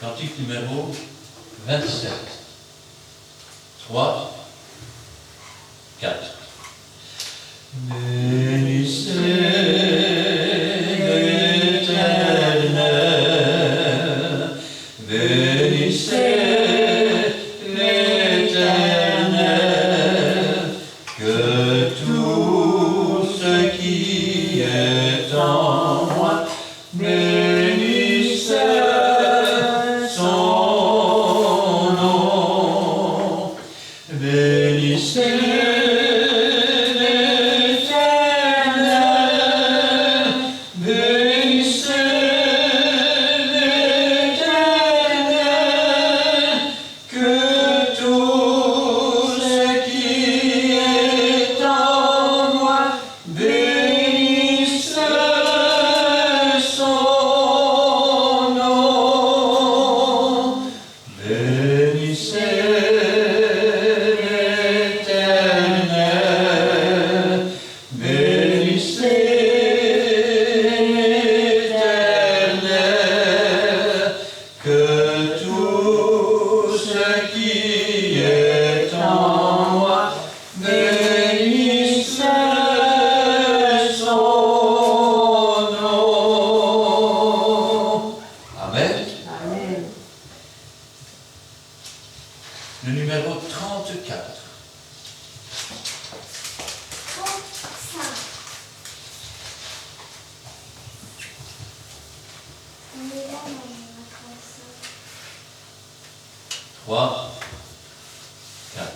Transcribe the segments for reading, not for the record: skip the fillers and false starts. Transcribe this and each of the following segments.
Cantique numéro 27. 3, 4. Bénissez l'Éternel, bénissez l'Éternel, que tout ce qui est en moi bénisse son nom. Bénissez le numéro 34. 3, 4.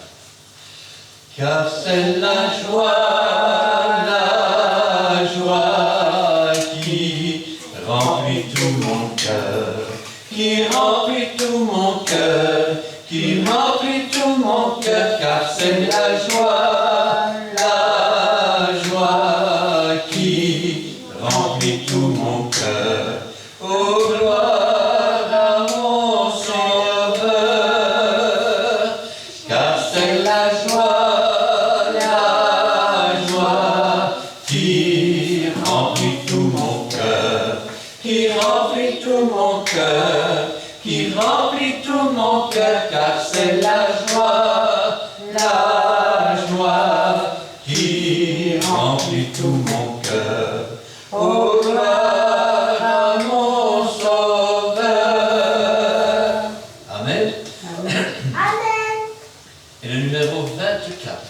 Car c'est la joie qui remplit tout mon cœur, qui remplit tout mon cœur, qui remplit tout mon cœur, car c'est la joie qui remplit tout mon cœur. Oh, gloire à mon Sauveur, car c'est la joie qui remplit tout mon cœur, qui remplit tout mon cœur, qui remplit tout mon cœur, car c'est la joie qui remplit tout mon cœur. Oh, gloire à mon Sauveur. Amen. Amen. Amen. Et le numéro 24.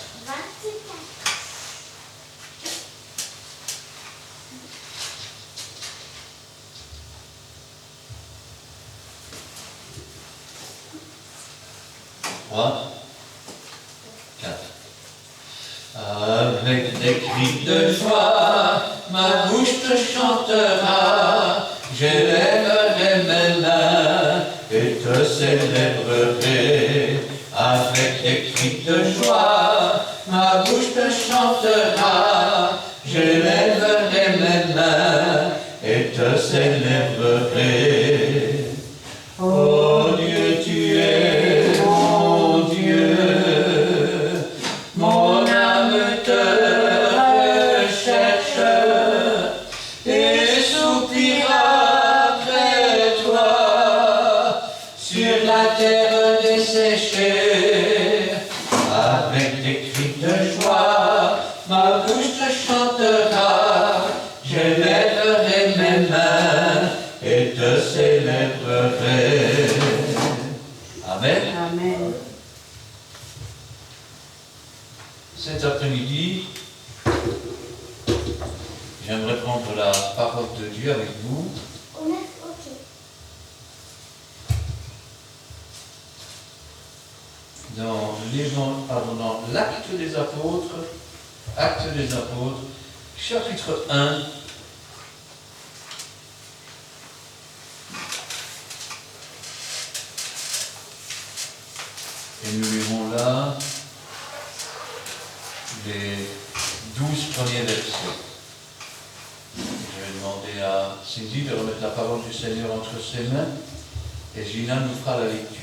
3, 4. Avec des cris de joie, ma bouche te chantera, j'élèverai mes mains et te célébrerai. Avec des cris de joie, ma bouche te chantera, j'élèverai mes mains et te célébrerai. Oh Dieu, tu es mon Dieu, mon âme te recherche et soupira après toi sur la terre desséchée. Avec des cris de joie, ma bouche te chantera, j'élèverai mes mains et te célébrerai. Amen. Amen. Cet après-midi, j'aimerais prendre la parole de Dieu avec vous. Dans l'Acte des Apôtres, chapitre 1. Et nous lirons là les 12 premiers versets. Je vais demander à Cindy de remettre la parole du Seigneur entre ses mains et Gina nous fera la lecture.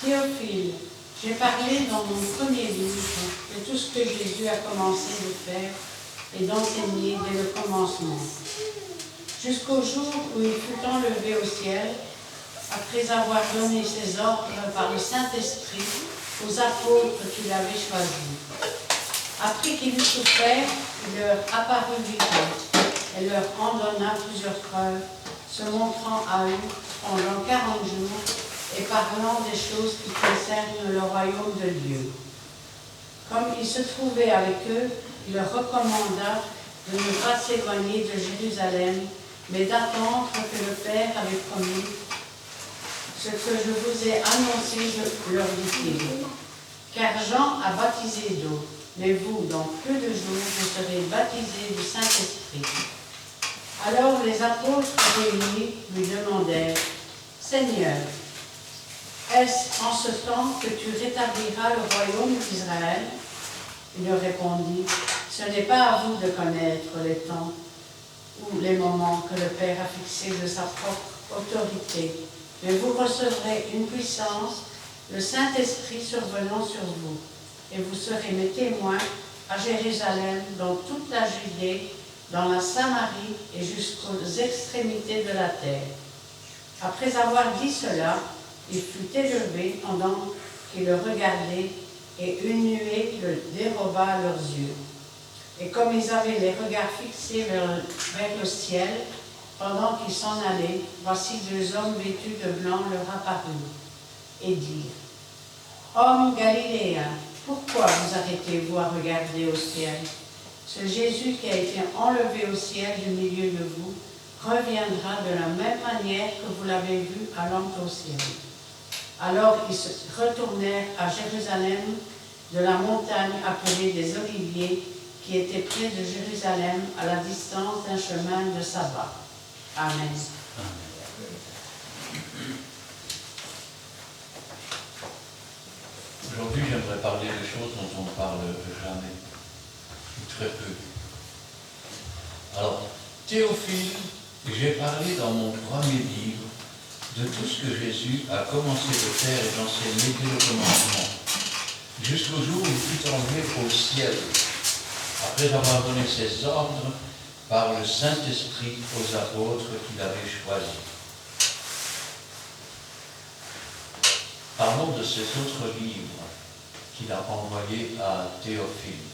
Théophile, j'ai parlé dans mon premier livre de tout ce que Jésus a commencé de faire et d'enseigner dès le commencement, jusqu'au jour où il fut enlevé au ciel, après avoir donné ses ordres par le Saint-Esprit aux apôtres qu'il avait choisis. Après qu'il eut souffert, il leur apparut vivant et leur en donna plusieurs preuves, se montrant à eux pendant 40 jours et parlant des choses qui concernent le royaume de Dieu. Comme il se trouvait avec eux, il leur recommanda de ne pas s'éloigner de Jérusalem, mais d'attendre que le Père avait promis. Ce que je vous ai annoncé, leur dit-il. Car Jean a baptisé d'eau, mais vous, dans peu de jours, vous serez baptisés du Saint-Esprit. Alors les apôtres réunis lui demandèrent, Seigneur, est-ce en ce temps que tu rétabliras le royaume d'Israël? Il leur répondit, ce n'est pas à vous de connaître les temps ou les moments que le Père a fixés de sa propre autorité, mais vous recevrez une puissance, le Saint-Esprit survenant sur vous, et vous serez mes témoins à Jérusalem, dans toute la Judée, dans la Samarie et jusqu'aux extrémités de la terre. Après avoir dit cela, il fut élevé pendant qu'ils le regardaient, et une nuée le déroba à leurs yeux. Et comme ils avaient les regards fixés vers le ciel, pendant qu'ils s'en allaient, voici 2 hommes vêtus de blanc leur apparurent, et dirent, Hommes galiléens, pourquoi vous arrêtez-vous à regarder au ciel? Ce Jésus qui a été enlevé au ciel du milieu de vous reviendra de la même manière que vous l'avez vu allant au ciel. Alors ils se retournèrent à Jérusalem de la montagne appelée des Oliviers, qui était près de Jérusalem à la distance d'un chemin de sabbat. Amen. Aujourd'hui, j'aimerais parler de choses dont on ne parle jamais, ou très peu. Alors, Théophile, j'ai parlé dans mon premier livre de tout ce que Jésus a commencé de faire et d'enseigner dès le commencement, jusqu'au jour où il fut enlevé au ciel, après avoir donné ses ordres par le Saint-Esprit aux apôtres qu'il avait choisis. Parlons de ces autres livres qu'il a envoyés à Théophile.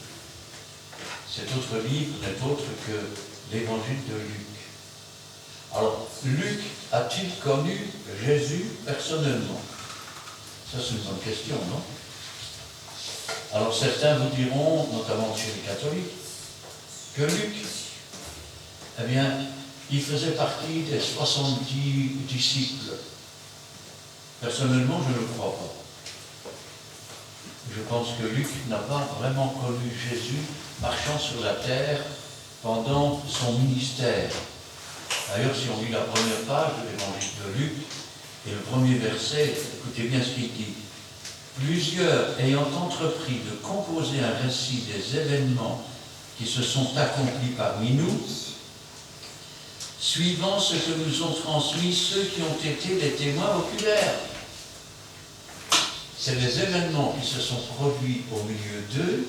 Cet autre livre n'est autre que l'évangile de Luc. Alors, Luc a-t-il connu Jésus personnellement? Ça, c'est une bonne question, non? Alors, certains vous diront, notamment chez les catholiques, que Luc, eh bien, il faisait partie des 70 disciples. Personnellement, je ne le crois pas. Je pense que Luc n'a pas vraiment connu Jésus marchant sur la terre pendant son ministère. D'ailleurs, si on lit la première page de l'évangile de Luc, et le premier verset, écoutez bien ce qu'il dit. Plusieurs ayant entrepris de composer un récit des événements qui se sont accomplis parmi nous, suivant ce que nous ont transmis ceux qui ont été les témoins oculaires. C'est les événements qui se sont produits au milieu d'eux,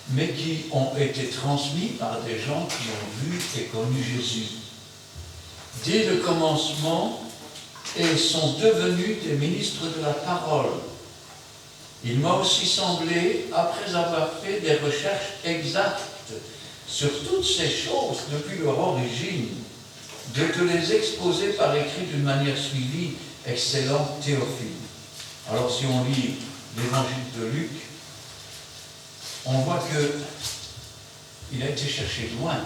mais qui ont été transmis par des gens qui ont vu et connu Jésus dès le commencement et sont devenus des ministres de la parole. Il m'a aussi semblé, après avoir fait des recherches exactes sur toutes ces choses depuis leur origine, de te les exposer par écrit d'une manière suivie, excellent Théophile. Alors si on lit l'évangile de Luc, on voit qu'il a été cherché loin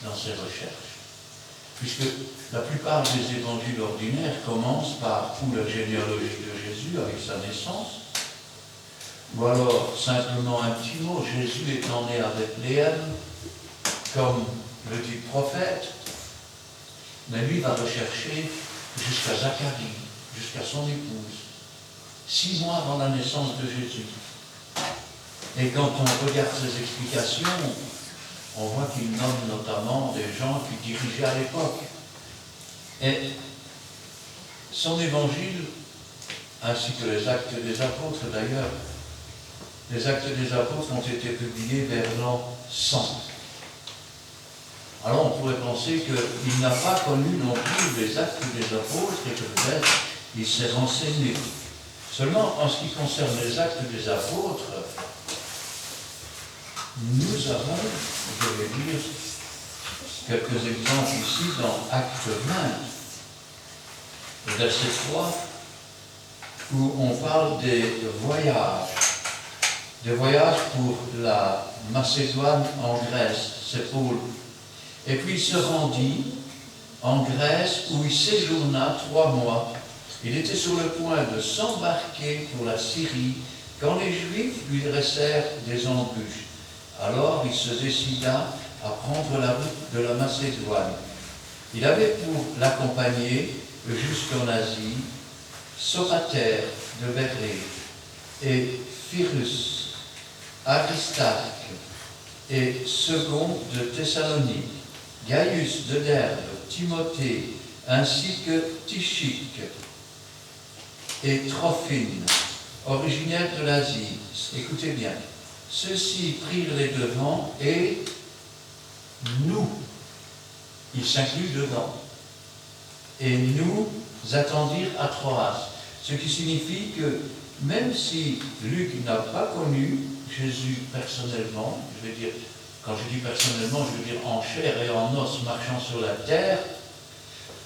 dans ses recherches, puisque la plupart des évangiles ordinaires commencent par ou la généalogie de Jésus avec sa naissance, ou alors simplement un petit mot, Jésus étant né à Bethléem, comme le dit le prophète, mais lui va rechercher jusqu'à Zacharie, jusqu'à son épouse, 6 mois avant la naissance de Jésus. Et quand on regarde ses explications, on voit qu'il nomme notamment des gens qui dirigeaient à l'époque. Et son évangile ainsi que les actes des apôtres d'ailleurs. Les actes des apôtres ont été publiés vers l'an 100. Alors on pourrait penser qu'il n'a pas connu non plus les actes des apôtres et que peut-être il s'est renseigné. Seulement, en ce qui concerne les actes des apôtres, nous avons, je vais dire, quelques exemples ici dans Acte 20, verset 3, où on parle des voyages pour la Macédoine en Grèce, c'est Paul. Et puis il se rendit en Grèce où il séjourna 3 mois. Il était sur le point de s'embarquer pour la Syrie quand les Juifs lui dressèrent des embûches. Alors il se décida à prendre la route de la Macédoine. Il avait pour l'accompagner jusqu'en Asie Sopater de Bérée et Pyrrhus, Aristarque et Second de Thessalonique, Gaius de Derbe, Timothée, ainsi que Tychique et Trophime, originaires de l'Asie. Écoutez bien, ceux-ci prirent les devants et nous, ils s'incluent dedans, et nous attendirent à Troas. Ce qui signifie que même si Luc n'a pas connu Jésus personnellement, je veux dire, quand je dis personnellement, je veux dire en chair et en os marchant sur la terre,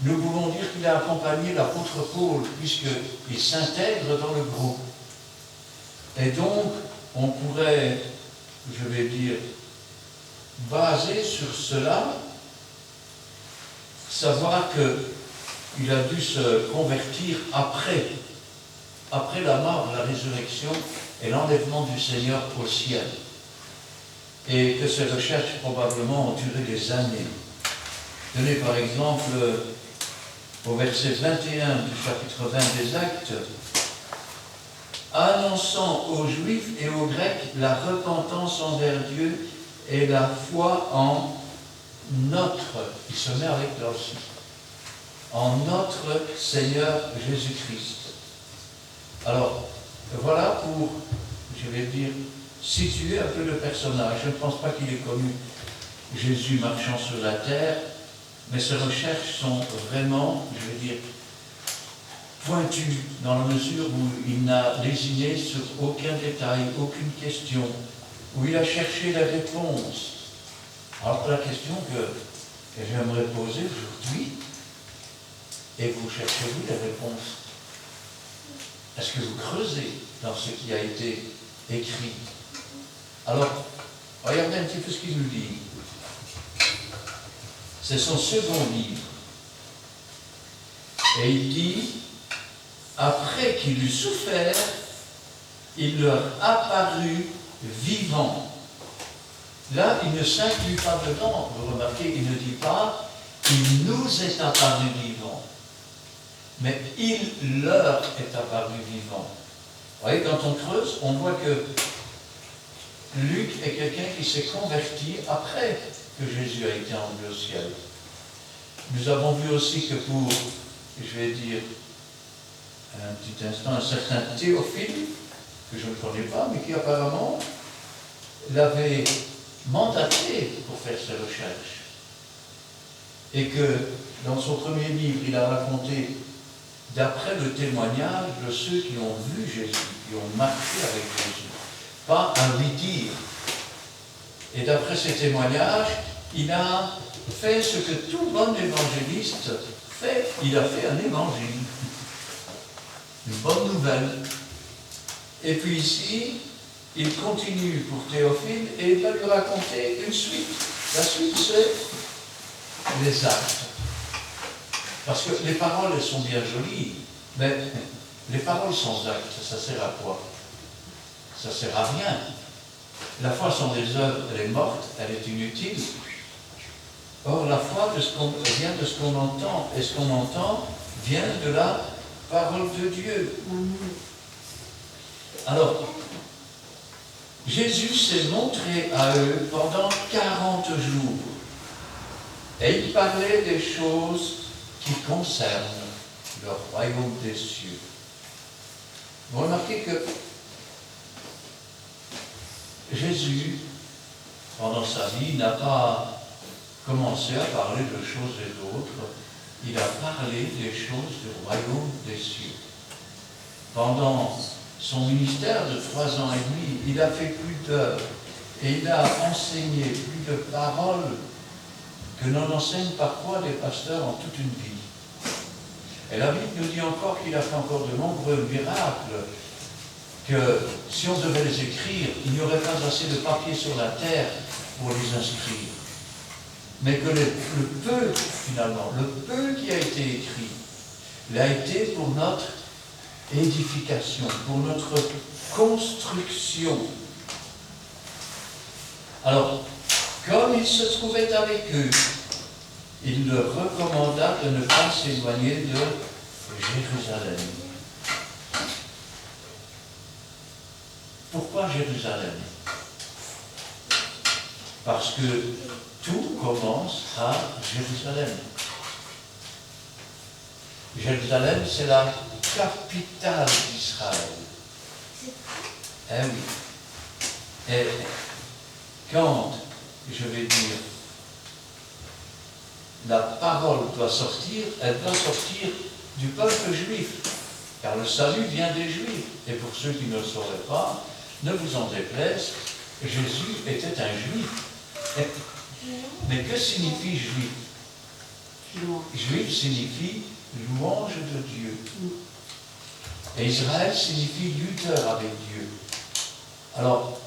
nous pouvons dire qu'il a accompagné l'apôtre Paul, puisqu'il s'intègre dans le groupe. Et donc, on pourrait, je vais dire, baser sur cela, savoir qu'il a dû se convertir après la mort, la résurrection et l'enlèvement du Seigneur au ciel. Et que ces recherches probablement ont duré des années. Tenez par exemple au verset 21 du chapitre 20 des Actes, annonçant aux Juifs et aux Grecs la repentance envers Dieu et la foi en notre, il se met avec là aussi, en notre Seigneur Jésus-Christ. Alors, voilà pour, je vais dire, situer un peu le personnage. Je ne pense pas qu'il ait connu Jésus marchant sur la terre, mais ses recherches sont vraiment, je vais dire, pointues, dans la mesure où il n'a lésiné sur aucun détail, aucune question, où il a cherché la réponse. Alors la question que j'aimerais poser aujourd'hui, et vous cherchez-vous la réponse? Est-ce que vous creusez dans ce qui a été écrit? Alors, regardez un petit peu ce qu'il nous dit. C'est son second livre. Et il dit, après qu'il eut souffert, il leur apparut vivant. Là, il ne s'inclut pas dedans. Vous remarquez, il ne dit pas, il nous est apparu vivant. Mais il leur est apparu vivant. Vous voyez, quand on creuse, on voit que Luc est quelqu'un qui s'est converti après que Jésus a été enlevé au ciel. Nous avons vu aussi que pour, je vais dire, un petit instant, un certain Théophile, que je ne connais pas, mais qui apparemment l'avait mandaté pour faire ses recherches. Et que dans son premier livre, il a raconté, d'après le témoignage de ceux qui ont vu Jésus, qui ont marché avec Jésus, pas un lui-dire. Et d'après ces témoignages, il a fait ce que tout bon évangéliste fait, il a fait un évangile. Une bonne nouvelle. Et puis ici, il continue pour Théophile et il va lui raconter une suite. La suite, c'est les actes. Parce que les paroles, elles sont bien jolies, mais les paroles sans actes, ça sert à quoi? Ça sert à rien. La foi sans des œuvres, elle est morte, elle est inutile. Or, la foi vient de ce qu'on entend, et ce qu'on entend vient de la parole de Dieu. Alors, Jésus s'est montré à eux pendant 40 jours, et il parlait des choses qui concernent le royaume des cieux. Vous remarquez que Jésus, pendant sa vie, n'a pas commencé à parler de choses et d'autres. Il a parlé des choses du royaume des cieux. Pendant son ministère de 3 ans et demi, il a fait plus d'heures et il a enseigné plus de paroles que n'en enseignent parfois des pasteurs en toute une vie. Et la Bible nous dit encore qu'il a fait encore de nombreux miracles, que si on devait les écrire, il n'y aurait pas assez de papier sur la terre pour les inscrire. Mais que le peu, finalement, le peu qui a été écrit, il a été pour notre édification, pour notre construction. Alors, comme il se trouvait avec eux, il leur recommanda de ne pas s'éloigner de Jérusalem. Pourquoi Jérusalem? Parce que tout commence à Jérusalem. Jérusalem, c'est la capitale d'Israël. Eh oui. Et quand, je vais dire, la parole doit sortir, elle doit sortir du peuple juif. Car le salut vient des Juifs. Et pour ceux qui ne le sauraient pas, ne vous en déplaise, Jésus était un Juif. Mais que signifie Juif? Juif signifie louange de Dieu. Et Israël signifie lutteur avec Dieu. Alors,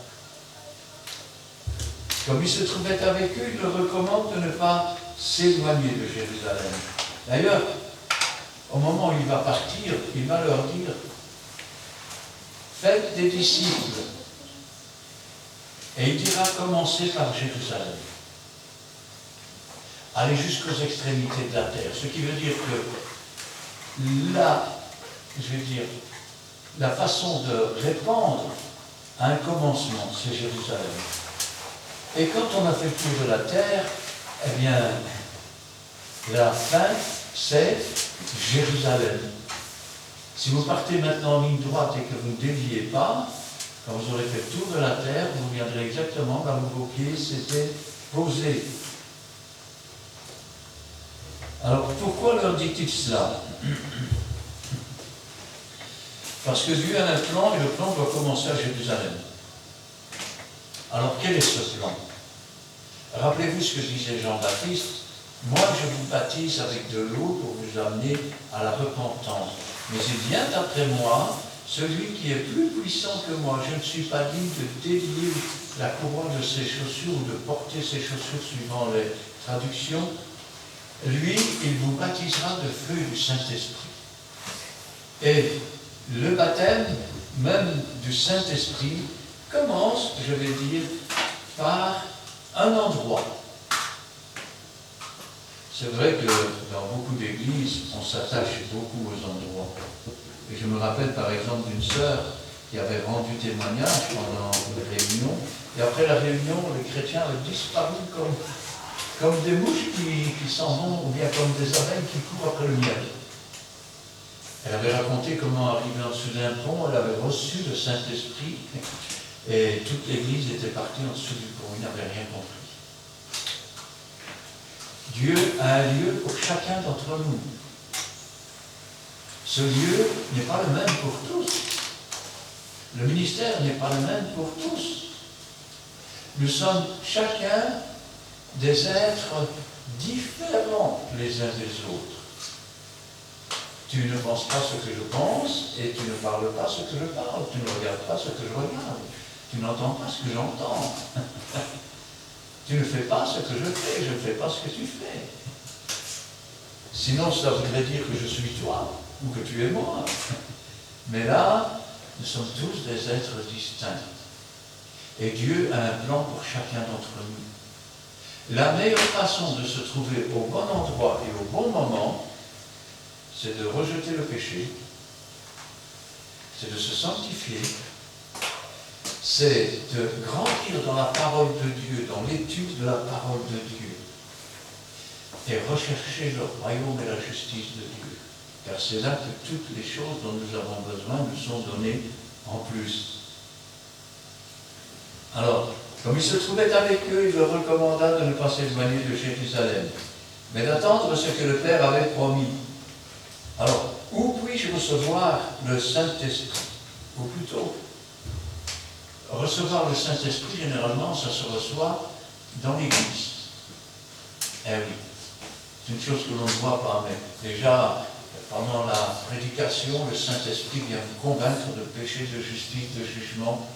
comme il se trouvait avec eux, il leur recommande de ne pas s'éloigner de Jérusalem. D'ailleurs, au moment où il va partir, il va leur dire: faites des disciples. Et il dira: commencez par Jérusalem. Allez jusqu'aux extrémités de la terre. Ce qui veut dire que la façon de répandre un commencement, c'est Jérusalem. Et quand on a fait le tour de la terre, eh bien, la fin, c'est Jérusalem. Si vous partez maintenant en ligne droite et que vous ne déviez pas, quand vous aurez fait le tour de la terre, vous viendrez exactement là où vos pieds s'étaient posés. Alors, pourquoi leur dit-il cela? Parce que Dieu a un plan et le plan doit commencer à Jérusalem. Alors, quel est ce plan? Rappelez-vous ce que disait Jean-Baptiste: moi, je vous baptise avec de l'eau pour vous amener à la repentance. Mais il vient après moi celui qui est plus puissant que moi. Je ne suis pas digne de délier la couronne de ses chaussures ou de porter ses chaussures suivant les traductions. Lui, il vous baptisera de feu et du Saint-Esprit. Et le baptême, même du Saint-Esprit, commence, je vais dire, par un endroit. C'est vrai que dans beaucoup d'églises, on s'attache beaucoup aux endroits. Et je me rappelle par exemple d'une sœur qui avait rendu témoignage pendant une réunion, et après la réunion, les chrétiens avaient disparu comme des mouches qui s'en vont, ou bien comme des abeilles qui courent après le miel. Elle avait raconté comment, arrivée en dessous d'un pont, elle avait reçu le Saint-Esprit, et toute l'église était partie en dessous du pont, ils n'avaient rien compris. Dieu a un lieu pour chacun d'entre nous. Ce lieu n'est pas le même pour tous. Le ministère n'est pas le même pour tous. Nous sommes chacun des êtres différents les uns des autres. Tu ne penses pas ce que je pense et tu ne parles pas ce que je parle. Tu ne regardes pas ce que je regarde. Tu n'entends pas ce que j'entends. Tu ne fais pas ce que je fais, je ne fais pas ce que tu fais. Sinon, ça voudrait dire que je suis toi ou que tu es moi. Mais là, nous sommes tous des êtres distincts. Et Dieu a un plan pour chacun d'entre nous. La meilleure façon de se trouver au bon endroit et au bon moment, c'est de rejeter le péché, c'est de se sanctifier, c'est de grandir dans la parole de Dieu, dans l'étude de la parole de Dieu, et rechercher le royaume et la justice de Dieu. car c'est là que toutes les choses dont nous avons besoin nous sont données en plus. Alors, comme il se trouvait avec eux, il leur recommanda de ne pas s'éloigner de Jérusalem, mais d'attendre ce que le Père avait promis. Alors, où puis-je recevoir le Saint-Esprit? Ou plutôt, recevoir le Saint-Esprit, généralement, ça se reçoit dans l'Église. Eh oui, c'est une chose que l'on ne voit pas, mais déjà, pendant la prédication, le Saint-Esprit vient vous convaincre de péché, de justice, de jugement.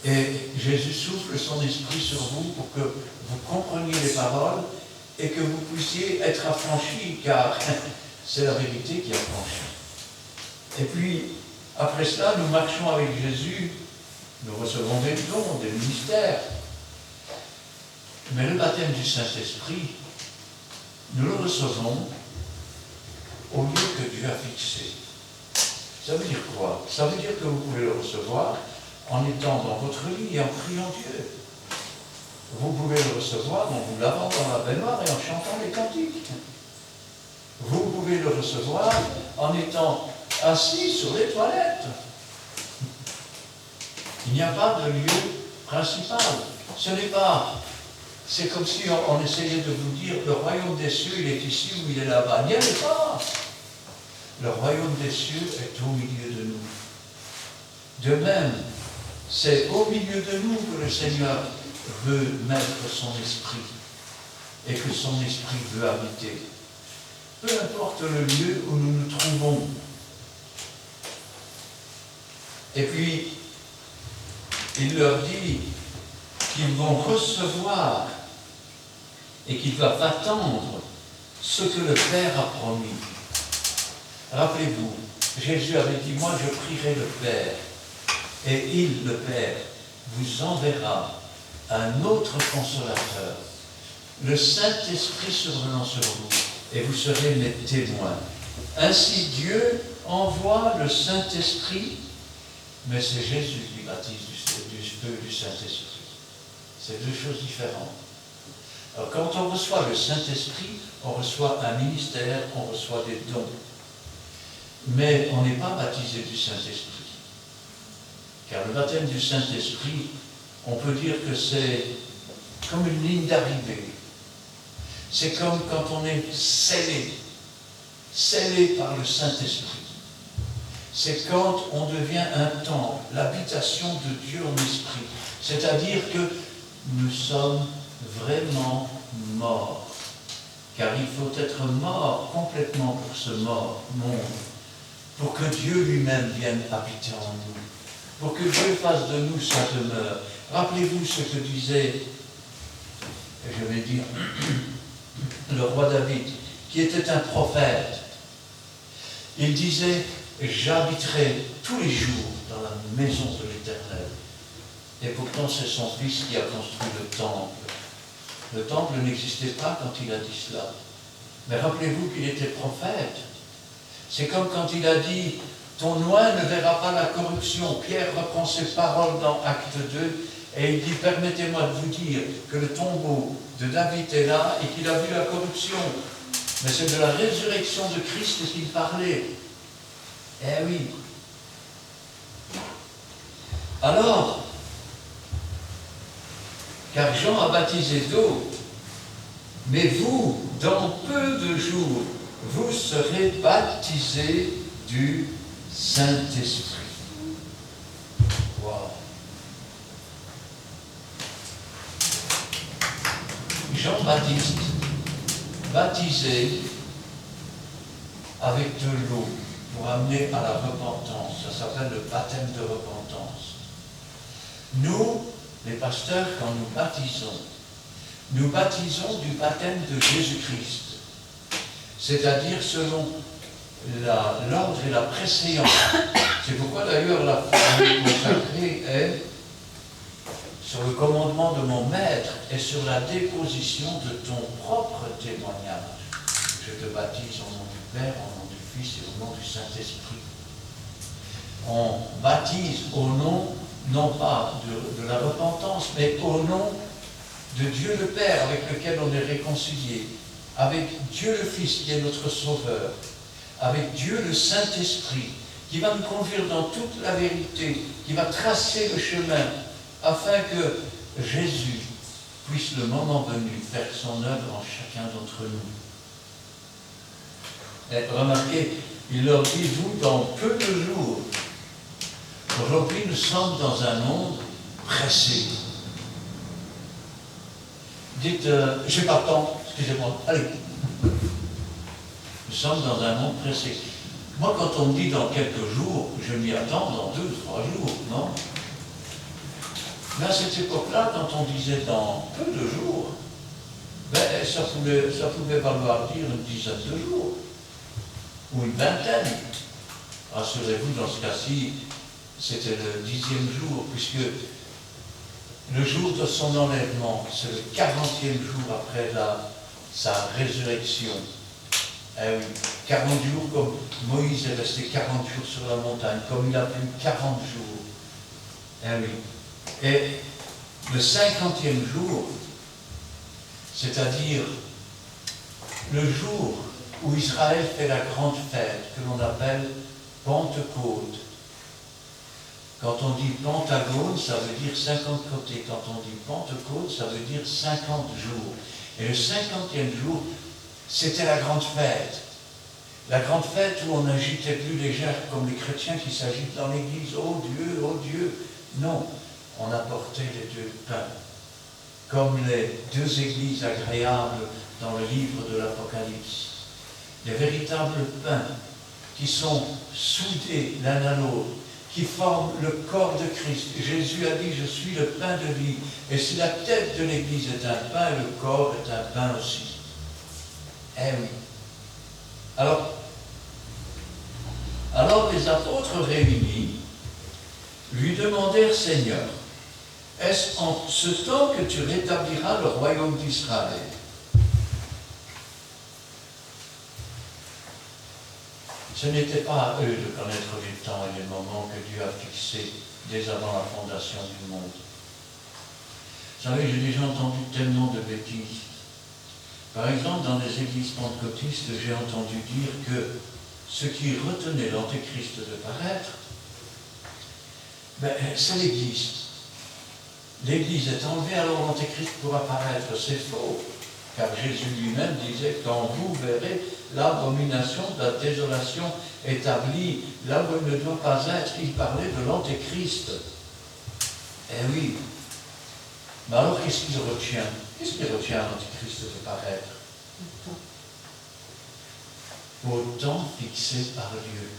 Et Jésus souffle son esprit sur vous pour que vous compreniez les paroles et que vous puissiez être affranchis, car c'est la vérité qui affranchit. Et puis, après cela, nous marchons avec Jésus, nous recevons des dons, des ministères. Mais le baptême du Saint-Esprit, nous le recevons au lieu que Dieu a fixé. Ça veut dire quoi? Ça veut dire que vous pouvez le recevoir en étant dans votre lit et en priant Dieu. Vous pouvez le recevoir en vous lavant dans la baignoire et en chantant les cantiques. Vous pouvez le recevoir en étant assis sur les toilettes. Il n'y a pas de lieu principal. Ce n'est pas... C'est comme si on essayait de vous dire le royaume des cieux, il est ici ou il est là-bas. Il n'y en a pas. Le royaume des cieux est au milieu de nous. De même, c'est au milieu de nous que le Seigneur veut mettre son esprit et que son esprit veut habiter. Peu importe le lieu où nous nous trouvons. Et puis, il leur dit qu'ils vont recevoir et qu'ils doivent attendre ce que le Père a promis. Rappelez-vous, Jésus avait dit, moi je prierai le Père, et il, le Père, vous enverra un autre consolateur, le Saint-Esprit survenant sur vous, et vous serez mes témoins. Ainsi Dieu envoie le Saint-Esprit, mais c'est Jésus qui baptise du Saint-Esprit. C'est deux choses différentes. Alors quand on reçoit le Saint-Esprit, on reçoit un ministère, on reçoit des dons. Mais on n'est pas baptisé du Saint-Esprit. Car le baptême du Saint-Esprit, on peut dire que c'est comme une ligne d'arrivée. C'est comme quand on est scellé par le Saint-Esprit. C'est quand on devient un temple, l'habitation de Dieu en esprit. C'est-à-dire que nous sommes vraiment morts. Car il faut être mort complètement pour ce monde, pour que Dieu lui-même vienne habiter en nous, pour que Dieu fasse de nous sa demeure. Rappelez-vous ce que disait, je vais dire, le roi David, qui était un prophète. Il disait, j'habiterai tous les jours dans la maison de l'Éternel. Et pourtant, c'est son fils qui a construit le temple. Le temple n'existait pas quand il a dit cela. Mais rappelez-vous qu'il était prophète. C'est comme quand il a dit, ton oint ne verra pas la corruption. Pierre reprend ses paroles dans Acte 2 et il dit, permettez-moi de vous dire que le tombeau de David est là et qu'il a vu la corruption. Mais c'est de la résurrection de Christ qu'il parlait. Eh oui. Alors, car Jean a baptisé d'eau, mais vous, dans peu de jours, vous serez baptisés du Saint-Esprit. Wow. Jean-Baptiste, baptisé avec de l'eau pour amener à la repentance. Ça s'appelle le baptême de repentance. Nous, les pasteurs, quand nous baptisons du baptême de Jésus-Christ. C'est-à-dire selon l'ordre et la préséance. C'est pourquoi d'ailleurs la formule consacrée est sur le commandement de mon maître et sur la déposition de ton propre témoignage. Je te baptise au nom du Père, au nom du Fils et au nom du Saint-Esprit. On baptise au nom, non pas de la repentance, mais au nom de Dieu le Père avec lequel on est réconcilié, avec Dieu le Fils qui est notre Sauveur, avec Dieu le Saint-Esprit, qui va nous conduire dans toute la vérité, qui va tracer le chemin, afin que Jésus puisse, le moment venu, faire son œuvre en chacun d'entre nous. Et remarquez, il leur dit, vous, dans peu de jours, aujourd'hui nous sommes dans un monde pressé. Dites, j'ai pas le temps, excusez-moi, allez. Nous sommes dans un monde pressé. Moi, quand on me dit dans quelques jours, je m'y attends dans 2 ou 3 jours, non? Mais à cette époque-là, quand on disait dans peu de jours, ben, ça pouvait valoir dire une dizaine de jours, ou une vingtaine. Rassurez-vous, dans ce cas-ci, c'était le 10e jour, puisque le jour de son enlèvement, c'est le 40e jour après sa résurrection. Eh oui, 40 jours, comme Moïse est resté 40 jours sur la montagne, comme il a plu 40 jours. Eh oui. Et le 50e jour, c'est-à-dire le jour où Israël fait la grande fête que l'on appelle Pentecôte. Quand on dit Pentagone, ça veut dire 50 côtés. Quand on dit Pentecôte, ça veut dire 50 jours. Et le 50e jour, c'était la grande fête. La grande fête où on n'agitait plus les gens comme les chrétiens qui s'agitent dans l'église. Oh Dieu, oh Dieu. Non, on apportait les 2 pains. Comme les 2 églises agréables dans le livre de l'Apocalypse. Des véritables pains qui sont soudés l'un à l'autre, qui forment le corps de Christ. Jésus a dit, je suis le pain de vie. Et si la tête de l'église est un pain, le corps est un pain aussi. Eh oui. Alors les apôtres réunis lui demandèrent, Seigneur, est-ce en ce temps que tu rétabliras le royaume d'Israël? Ce n'était pas à eux de connaître les temps et les moments que Dieu a fixés dès avant la fondation du monde. Vous savez, j'ai déjà entendu tellement de bêtises. Par exemple, dans les églises pentecôtistes, j'ai entendu dire que ce qui retenait l'antéchrist de paraître, c'est l'Église. L'Église est enlevée, alors l'antéchrist pourra paraître. C'est faux, car Jésus lui-même disait, quand vous verrez l'abomination de la désolation établie, là où elle ne doit pas être, il parlait de l'antéchrist. Eh oui. Mais alors, qu'est-ce qu'il retient? Qu'est-ce qui retient l'antéchrist de paraître? Au temps fixé par Dieu.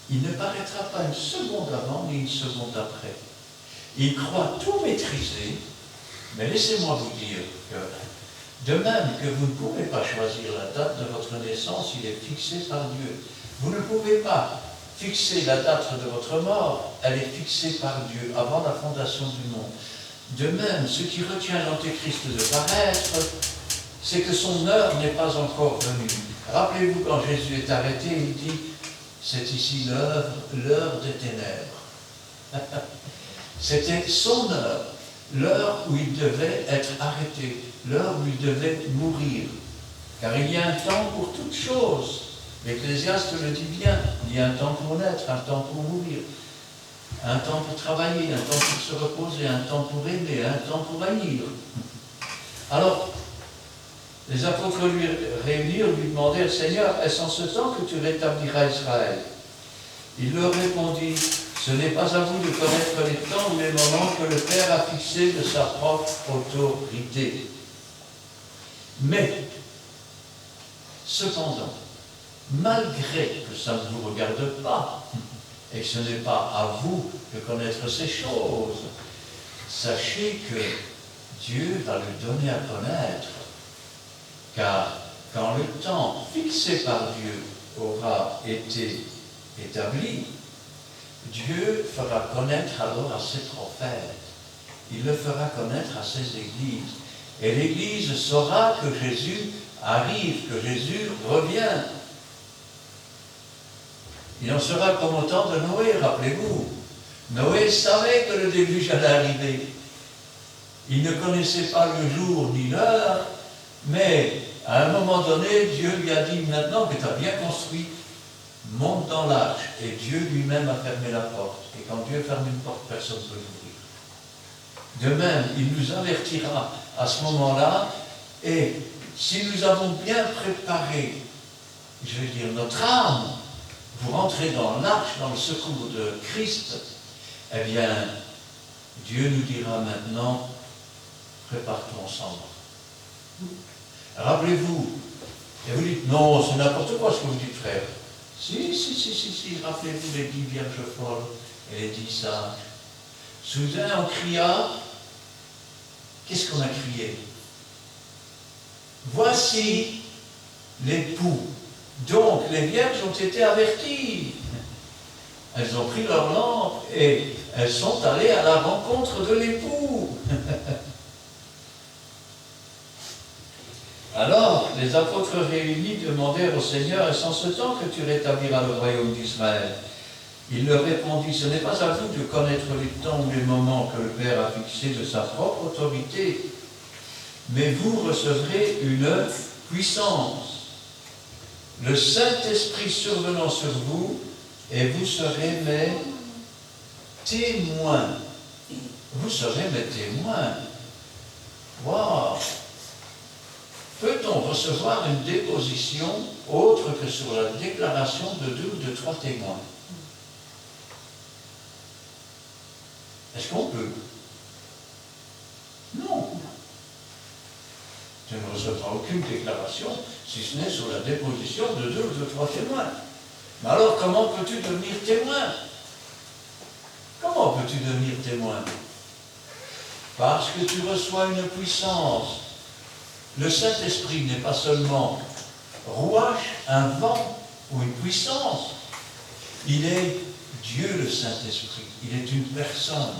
Il ne paraîtra pas une seconde avant ni une seconde après. Il croit tout maîtriser, mais laissez-moi vous dire que, de même que vous ne pouvez pas choisir la date de votre naissance, il est fixé par Dieu. Vous ne pouvez pas fixer la date de votre mort, elle est fixée par Dieu avant la fondation du monde. De même, ce qui retient l'antéchrist de paraître, c'est que son heure n'est pas encore venue. Rappelez-vous, quand Jésus est arrêté, il dit, c'est ici l'heure des ténèbres. C'était son heure, l'heure où il devait être arrêté, l'heure où il devait mourir. Car il y a un temps pour toutes choses. L'Ecclésiaste le dit bien, il y a un temps pour naître, un temps pour mourir. Un temps pour travailler, un temps pour se reposer, un temps pour aimer, un temps pour haïr. Alors, les apôtres réunis lui demandèrent, Seigneur, est-ce en ce temps que tu rétabliras Israël? Il leur répondit, ce n'est pas à vous de connaître les temps ou les moments que le Père a fixés de sa propre autorité. Mais, cependant, malgré que ça ne vous regarde pas, et que ce n'est pas à vous de connaître ces choses, sachez que Dieu va le donner à connaître, car quand le temps fixé par Dieu aura été établi, Dieu fera connaître alors à ses prophètes, il le fera connaître à ses églises, et l'Église saura que Jésus arrive, que Jésus revient. Il en sera comme au temps de Noé, rappelez-vous. Noé savait que le déluge allait arriver. Il ne connaissait pas le jour ni l'heure, mais à un moment donné, Dieu lui a dit, maintenant que tu as bien construit monte dans l'arche, et Dieu lui-même a fermé la porte. Et quand Dieu ferme une porte, personne ne peut l'ouvrir. De même, il nous avertira à ce moment-là, et si nous avons bien préparé, je veux dire, notre âme, pour entrer dans l'arche, dans le secours de Christ, eh bien, Dieu nous dira maintenant, prépare-toi, on s'en va. Rappelez-vous, et vous dites, non, c'est n'importe quoi ce que vous dites, frère. Si, rappelez-vous les 10 vierges folles et les 10 sages. Soudain, on cria, qu'est-ce qu'on a crié? Voici l'époux. Donc, les vierges ont été averties. Elles ont pris leur lampe et elles sont allées à la rencontre de l'époux. Alors, les apôtres réunis demandèrent au Seigneur, est-ce en ce temps que tu rétabliras le royaume d'Israël? Il leur répondit, ce n'est pas à vous de connaître les temps ou les moments que le Père a fixés de sa propre autorité, mais vous recevrez une puissance. Le Saint-Esprit survenant sur vous, et vous serez mes témoins. Vous serez mes témoins. Waouh! Peut-on recevoir une déposition autre que sur la déclaration de 2 ou de 3 témoins? Est-ce qu'on peut? Non. Tu ne recevras aucune déclaration, si ce n'est sur la déposition de 2 ou de 3 témoins. Mais alors, comment peux-tu devenir témoin? Comment peux-tu devenir témoin? Parce que tu reçois une puissance. Le Saint-Esprit n'est pas seulement rouage, un vent ou une puissance. Il est Dieu, le Saint-Esprit. Il est une personne.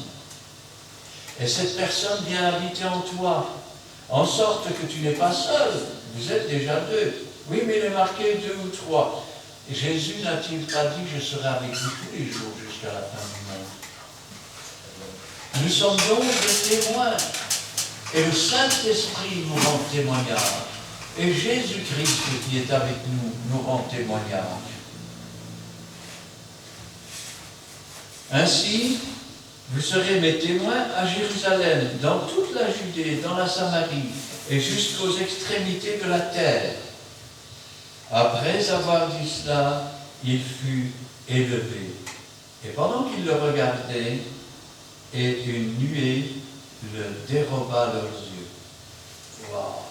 Et cette personne vient habiter en toi, en sorte que tu n'es pas seul. Vous êtes déjà 2. Oui, mais il est marqué 2 ou 3. Jésus n'a-t-il pas dit, je serai avec vous tous les jours jusqu'à la fin du monde? Nous sommes donc des témoins. Et le Saint-Esprit nous rend témoignage. Et Jésus-Christ qui est avec nous, nous rend témoignage. Ainsi, vous serez mes témoins à Jérusalem, dans toute la Judée, dans la Samarie, et jusqu'aux extrémités de la terre. Après avoir dit cela, il fut élevé. Et pendant qu'il le regardait, et une nuée le déroba leurs yeux. Waouh!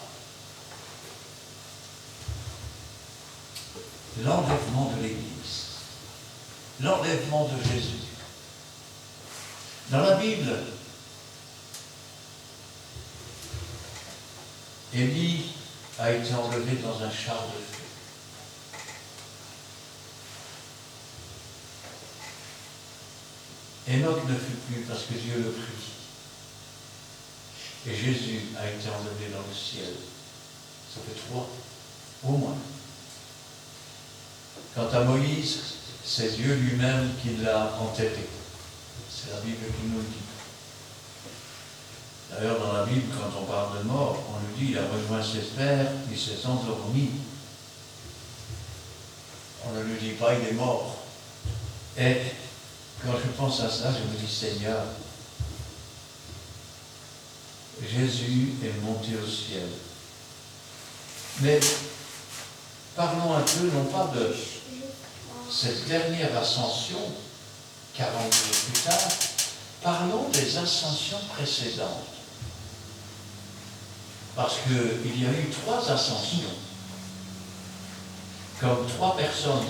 L'enlèvement de l'Église. L'enlèvement de Jésus. Dans la Bible, Élie a été enlevé dans un char de feu. Enoch ne fut plus parce que Dieu le prit. Et Jésus a été enlevé dans le ciel. Ça fait 3, au moins. Quant à Moïse, c'est Dieu lui-même qui l'a enterré. C'est la Bible qui nous le dit. D'ailleurs, dans la Bible, quand on parle de mort, on nous dit il a rejoint ses pères, il s'est endormi. On ne lui dit pas il est mort. Et quand je pense à ça, je me dis Seigneur, Jésus est monté au ciel. Mais parlons un peu, non pas de cette dernière ascension, 40 jours plus tard, parlons des ascensions précédentes. Parce qu'il y a eu 3 ascensions. Comme 3 personnes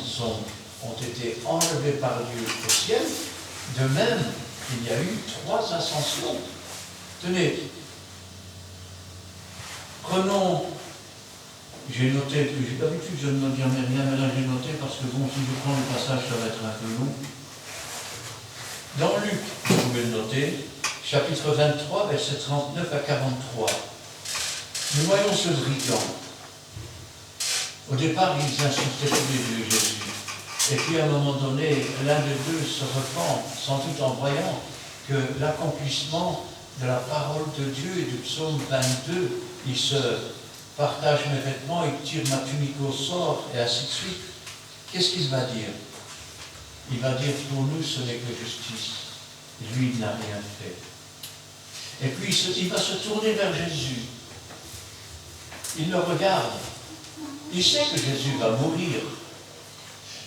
ont été enlevées par Dieu au ciel, de même, il y a eu 3 ascensions. Tenez, prenons, j'ai noté, d'habitude je ne me dis rien, mais là j'ai noté parce que bon, si je prends le passage, ça va être un peu long. Dans Luc, vous pouvez le noter, chapitre 23, versets 39 à 43. Nous voyons ce brigand. Au départ, ils insultaient tous les deux Jésus. Et puis à un moment donné, l'un des deux se repent, sans doute en voyant que l'accomplissement de la parole de Dieu et du psaume 22, il se partage mes vêtements, il tire ma tunique au sort, et ainsi de suite. qu'est-ce qu'il va dire? Il va dire, pour nous, ce n'est que justice. Lui, il n'a rien fait. Et puis, il va se tourner vers Jésus. Il le regarde. Il sait que Jésus va mourir.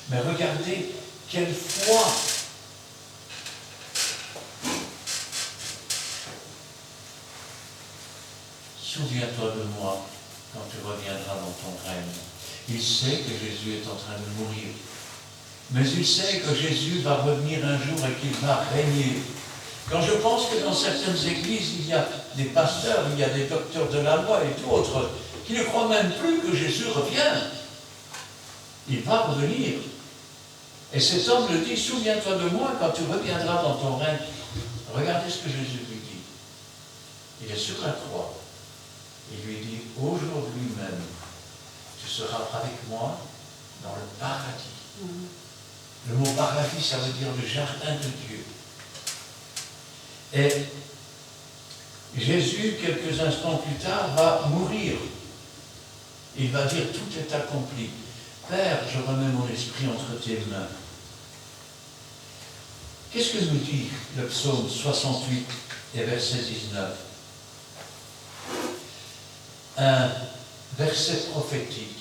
Mais regardez, quelle foi! Souviens-toi de moi quand tu reviendras dans ton règne. Il sait que Jésus est en train de mourir. Mais il sait que Jésus va revenir un jour et qu'il va régner. Quand je pense que dans certaines églises, il y a des pasteurs, il y a des docteurs de la loi et d'autres qui ne croient même plus que Jésus revient. Il va revenir. Et cet homme le dit, souviens-toi de moi quand tu reviendras dans ton règne. Regardez ce que Jésus lui dit. Il est sur la croix. Il lui dit, aujourd'hui même, tu seras avec moi dans le paradis. Le mot paradis, ça veut dire le jardin de Dieu. Et Jésus, quelques instants plus tard, va mourir. Il va dire, tout est accompli. Père, je remets mon esprit entre tes mains. Qu'est-ce que nous dit le psaume 68 et verset 19? Un verset prophétique.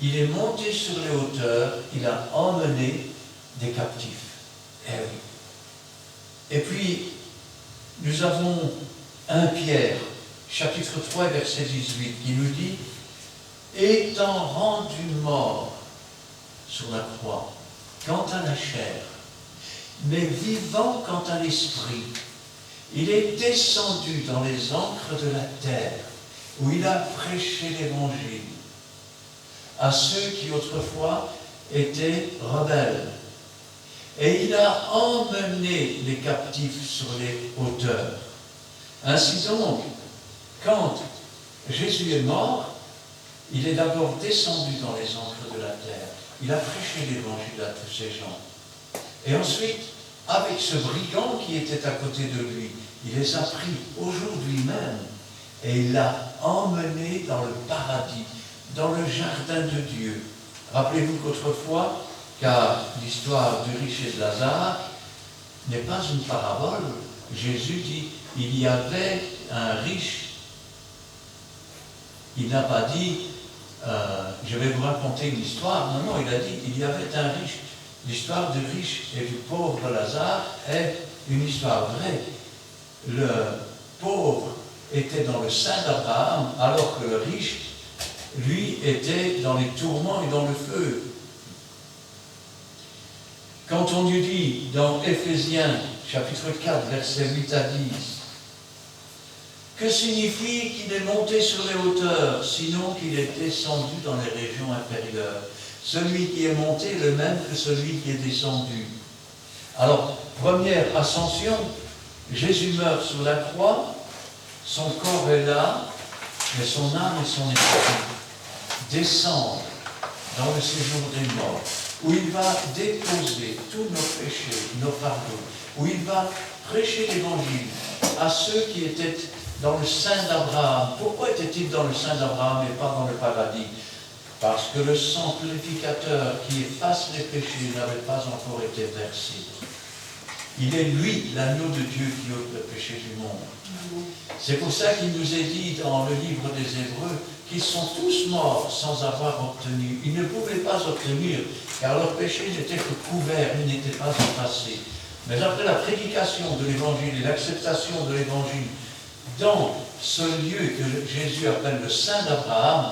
Il est monté sur les hauteurs, il a emmené des captifs. Eh oui. Et puis, nous avons 1 Pierre, chapitre 3, verset 18, qui nous dit, étant rendu mort sur la croix, quant à la chair, mais vivant quant à l'esprit, il est descendu dans les encres de la terre, où il a prêché l'évangile à ceux qui autrefois étaient rebelles. Et il a emmené les captifs sur les hauteurs. Ainsi donc, quand Jésus est mort, il est d'abord descendu dans les encres de la terre. Il a prêché l'évangile à tous ces gens. Et ensuite, avec ce brigand qui était à côté de lui, il les a pris aujourd'hui même et il l'a emmené dans le paradis, dans le jardin de Dieu. Rappelez-vous qu'autrefois, car l'histoire du riche et de Lazare n'est pas une parabole. Jésus dit, il y avait un riche. Il n'a pas dit, je vais vous raconter une histoire. Non, non, il a dit, il y avait un riche. L'histoire du riche et du pauvre Lazare est une histoire vraie. Le pauvre était dans le sein d'Abraham, alors que le riche, lui, était dans les tourments et dans le feu. Quand on nous dit dans Éphésiens, chapitre 4, versets 8 à 10, que signifie qu'il est monté sur les hauteurs, sinon qu'il est descendu dans les régions inférieures? Celui qui est monté est le même que celui qui est descendu. Alors, première ascension, Jésus meurt sur la croix, son corps est là, mais son âme et son esprit descendent dans le séjour des morts, où il va déposer tous nos péchés, nos fardeaux, où il va prêcher l'évangile à ceux qui étaient dans le sein d'Abraham. Pourquoi était-il dans le sein d'Abraham et pas dans le paradis? Parce que le sang purificateur qui efface les péchés n'avait pas encore été versé. Il est lui, l'agneau de Dieu qui ôte le péché du monde. C'est pour ça qu'il nous est dit dans le livre des Hébreux qu'ils sont tous morts sans avoir obtenu. Ils ne pouvaient pas obtenir, car leur péché n'était que couvert, ils n'étaient pas effacés. Mais après la prédication de l'évangile et l'acceptation de l'évangile dans ce lieu que Jésus appelle le sein d'Abraham,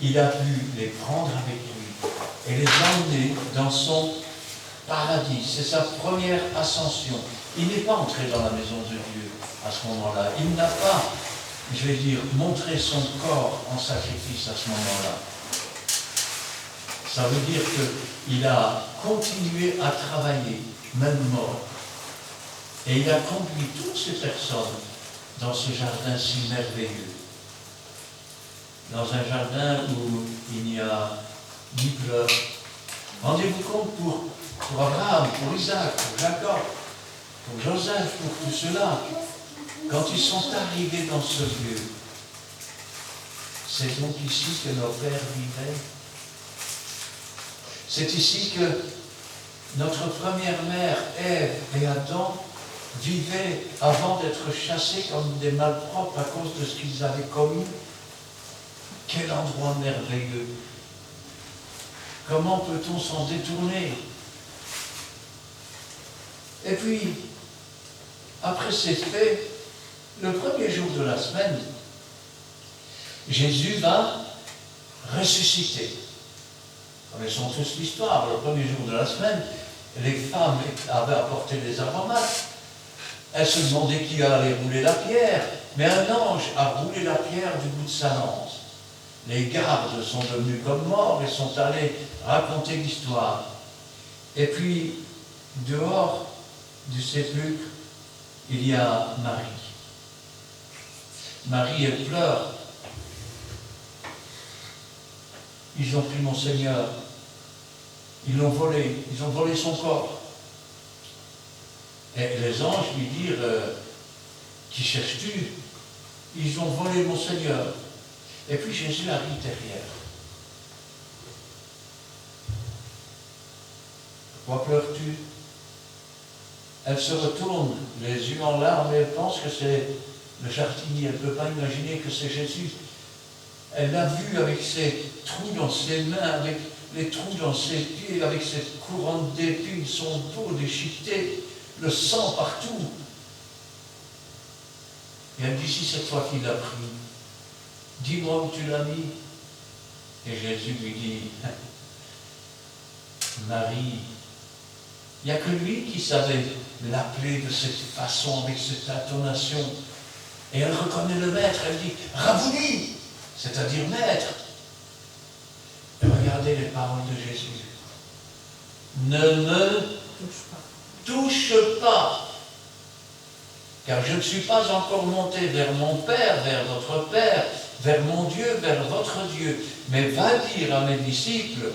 il a pu les prendre avec lui et les emmener dans son paradis. C'est sa première ascension. Il n'est pas entré dans la maison de Dieu à ce moment-là. Il n'a pas, je vais dire, montré son corps en sacrifice à ce moment-là. Ça veut dire qu'il a continué à travailler, même mort. Et il a conduit toutes ces personnes dans ce jardin si merveilleux. Dans un jardin où il n'y a ni pleurs. Rendez-vous compte pour Abraham, pour Isaac, pour Jacob, pour Joseph, pour tout cela, quand ils sont arrivés dans ce lieu, c'est donc ici que nos pères vivaient. C'est ici que notre première mère, Ève et Adam, vivaient avant d'être chassés comme des malpropres à cause de ce qu'ils avaient commis. Quel endroit merveilleux! Comment peut-on s'en détourner? Et puis, après ces faits, le premier jour de la semaine, Jésus va ressusciter. Nous connaissons tous l'histoire. Le premier jour de la semaine, les femmes avaient apporté des aromates. Elles se demandaient qui allait rouler la pierre. Mais un ange a roulé la pierre du bout de sa lance. Les gardes sont devenus comme morts et sont allés raconter l'histoire. Et puis, dehors du sépulcre, il y a Marie. Marie, elle pleure. Ils ont pris mon Seigneur. Ils l'ont volé. Ils ont volé son corps. Et les anges lui dirent, qui cherches-tu? Ils ont volé mon Seigneur. Et puis Jésus arrive derrière. Pourquoi pleures-tu? Elle se retourne, les yeux en larmes, et elle pense que c'est le jardinier. Elle ne peut pas imaginer que c'est Jésus. Elle l'a vu avec ses trous dans ses mains, avec les trous dans ses pieds, avec cette couronne d'épines, son dos déchiqueté, le sang partout. Et elle dit, si cette fois qu'il l'a pris, dis-moi où tu l'as mis. Et Jésus lui dit, Marie. Il n'y a que lui qui savait l'appeler de cette façon, avec cette intonation. Et elle reconnaît le maître, elle dit, Rabouni, c'est-à-dire maître. Et regardez les paroles de Jésus. Ne me touche pas, car je ne suis pas encore monté vers mon Père, vers votre Père, vers mon Dieu, vers votre Dieu. Mais va dire à mes disciples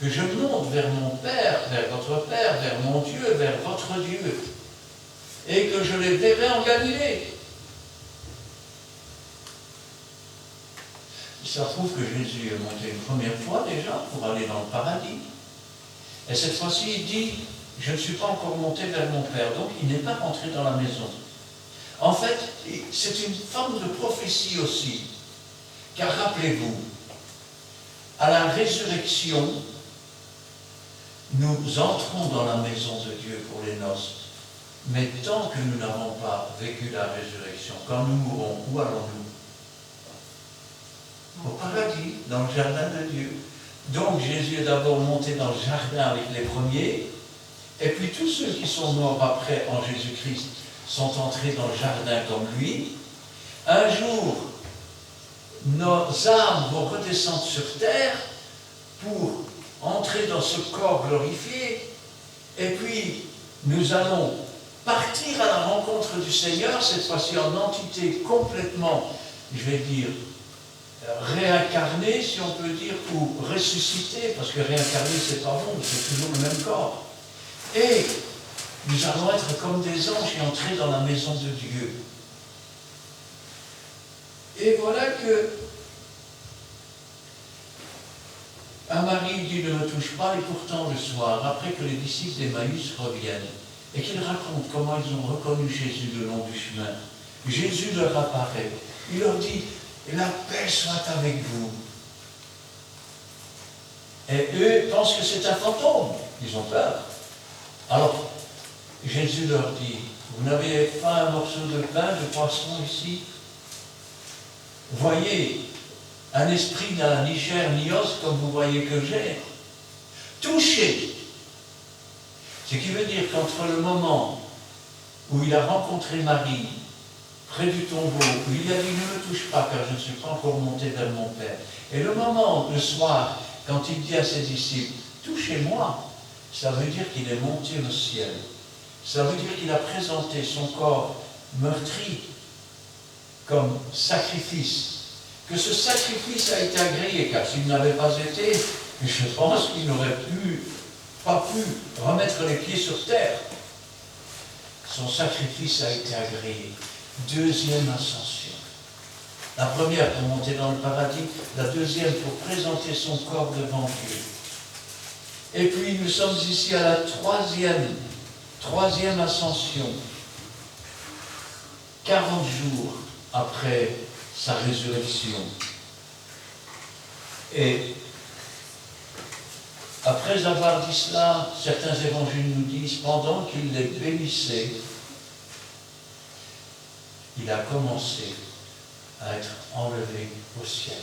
que je monte vers mon Père, vers votre Père, vers mon Dieu, vers votre Dieu, et que je les verrai en Galilée. Ça prouve que Jésus est monté une première fois déjà pour aller dans le paradis. Et cette fois-ci, il dit, je ne suis pas encore monté vers mon Père, donc il n'est pas rentré dans la maison. En fait, c'est une forme de prophétie aussi, car rappelez-vous, à la résurrection, nous entrons dans la maison de Dieu pour les noces. Mais tant que nous n'avons pas vécu la résurrection, quand nous mourrons, où allons-nous? Au paradis, dans le jardin de Dieu. Donc Jésus est d'abord monté dans le jardin avec les premiers, et puis tous ceux qui sont morts après en Jésus-Christ sont entrés dans le jardin comme lui. Un jour, nos âmes vont redescendre sur terre pour entrer dans ce corps glorifié, et puis nous allons partir à la rencontre du Seigneur, cette fois-ci en entité complètement, je vais dire, réincarnée, si on peut dire, ou ressuscitée, parce que réincarner, c'est pas bon, c'est toujours le même corps. Et nous allons être comme des anges et entrer dans la maison de Dieu. Et voilà que un mari dit ne me touche pas, et pourtant le soir, après que les disciples d'Emmaüs reviennent, et qu'ils racontent comment ils ont reconnu Jésus le long du chemin, Jésus leur apparaît. Il leur dit, la paix soit avec vous. Et eux pensent que c'est un fantôme. Ils ont peur. Alors, Jésus leur dit, vous n'avez pas un morceau de pain, de poisson ici? Voyez, un esprit n'a ni chair ni os comme vous voyez que j'ai. Touchez. Ce qui veut dire qu'entre le moment où il a rencontré Marie, près du tombeau, où il a dit ne me touche pas car je ne suis pas encore monté vers mon Père, et le moment, le soir, quand il dit à ses disciples, touchez-moi, ça veut dire qu'il est monté au ciel. Ça veut dire qu'il a présenté son corps meurtri comme sacrifice. Que ce sacrifice a été agréé, car s'il n'avait pas été, je pense qu'il n'aurait pas pu remettre les pieds sur terre. Son sacrifice a été agréé. Deuxième ascension. La première pour monter dans le paradis, la deuxième pour présenter son corps devant Dieu. Et puis nous sommes ici à la troisième ascension, 40 jours après sa résurrection. Et après avoir dit cela, certains évangiles nous disent, pendant qu'il les bénissait, il a commencé à être enlevé au ciel.